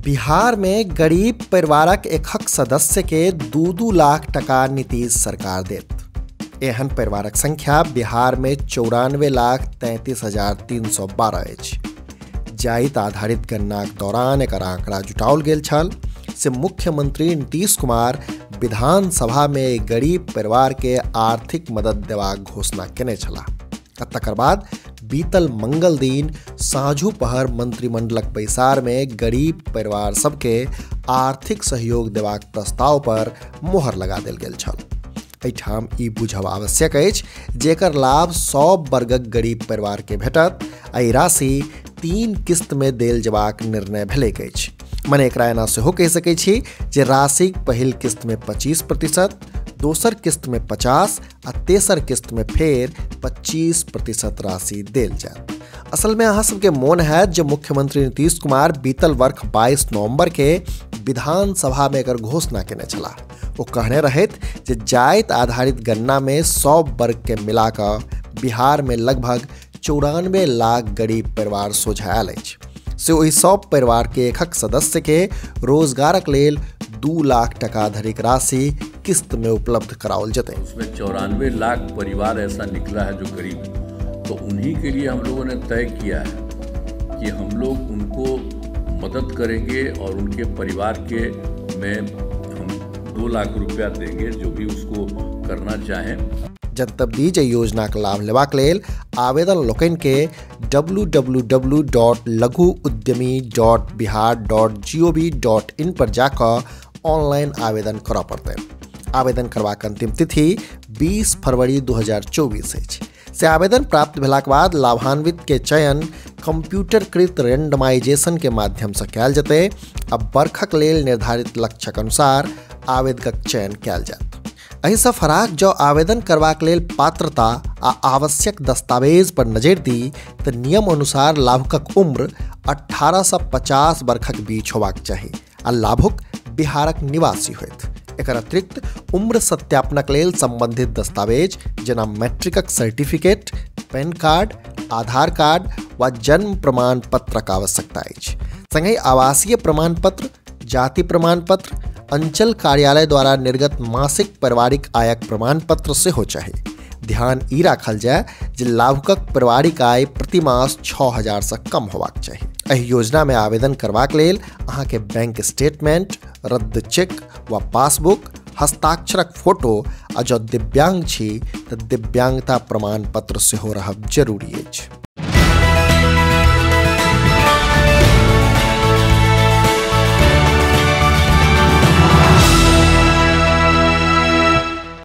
बिहार में गरीब परिवारक एकहक सदस्य के 2-2 लाख टका नीतीश सरकार देत। एहन परिवारक संख्या बिहार में 94,33,312 अछि। जाइत आधारित गणनाक दौरान एकर आंकड़ा जुटाओल गेल छल से मुख्यमंत्री नीतीश कुमार विधानसभा में गरीब परिवार के आर्थिक मदद देबाक घोषणा केने छलाह। तकर बाद बीतल मंगल दिन साँझू पहर मंत्रिमंडलक बैसार में गरीब परिवार सबके आर्थिक सहयोग देबाक प्रस्ताव पर मोहर लगा देल गेल छल। एहिठाम ई बुझब आवश्यक अछि जे एकर लाभ सब वर्गक गरीब परिवार के भेटत। एहि राशि 3 किस्त में देल जेबाक निर्णय भेलैक अछि। मने एकरा एना सेहो कहि सकैत छी जे राशिक पहिल किस्त में 25%, दोसर किस्त में 50 आ तेसर किस्त में फेर 25% राशि देल जायत। असल में अहाँ सबके मोन हैत जे मुख्यमंत्री नीतीश कुमार बीतल वर्ष 22 नवंबर के विधानसभा में एकर घोषणा केने छलाह। वो कहने रहैत जे जाइत आधारित गणना में 100 वर्ग के मिलाकर बिहार में लगभग 94 लाख गरीब परिवार सोझायल अछि। से ओहि सब परिवार के एकहक सदस्य के रोजगारक लेल 2 लाख टका धरिक राशि किस्त में उपलब्ध कराओल जते। उसमें 94 लाख परिवार ऐसा निकला है जो गरीब है। तो उन्हीं के लिए हम लोगों ने तय किया है कि हम लोग उनको मदद करेंगे और उनके परिवार के में हम 2 लाख रुपया देंगे जो भी उसको करना चाहें। जनतब दी जे योजना के लाभ लेबाक लेल आवेदन लोकनि के www.लघुउद्यमी.bihar.gov.in पर जाकर ऑनलाइन आवेदन करऽ पड़तै। आवेदन करबाक अंतिम तिथि 20 फरवरी 2024 अछि। से आवेदन प्राप्त भेलाक बाद लाभान्वित के चयन कंप्यूटरकृत रेंडमाइजेशन के माध्यम से कयल जेतै। अब बरखक लेल निर्धारित लक्ष्यक अनुसार आवेदकक चयन कयल जायत। एहि सँ फराक जो आवेदन करबाक लेल पात्रता आ आवश्यक दस्तावेज पर नजरि दी तऽ नियम अनुसार लाभुकक उम्र 18 सँ 50 वर्षक बीच होबाक चाही आ लाभुक बिहारक निवासी होइत। एकर अतिरिक्त उम्र सत्यापनक लेल संबंधित दस्तावेज जेना मैट्रिकक सर्टिफिकेट, पैन कार्ड, आधार कार्ड वा जन्म प्रमाण पत्रक आवश्यकता अछि। संगहि आवासीय प्रमाण पत्र, जाति प्रमाण पत्र, अंचल कार्यालय द्वारा निर्गत मासिक पारिवारिक आयक प्रमाण पत्र सेहो चाही। ध्यान ई राखल जाय जे लाभुकक पारिवारिक आय प्रति मास 6,000 से कम होबाक चाही। एहि योजना में आवेदन करबाक लेल अहाँ के बैंक स्टेटमेंट, रद्द चेक वा पासबुक, हस्ताक्षरक फोटो आ जँ दिव्यांग छी तऽ दिव्यांगता प्रमाण पत्र सेहो रहब जरूरी अछि।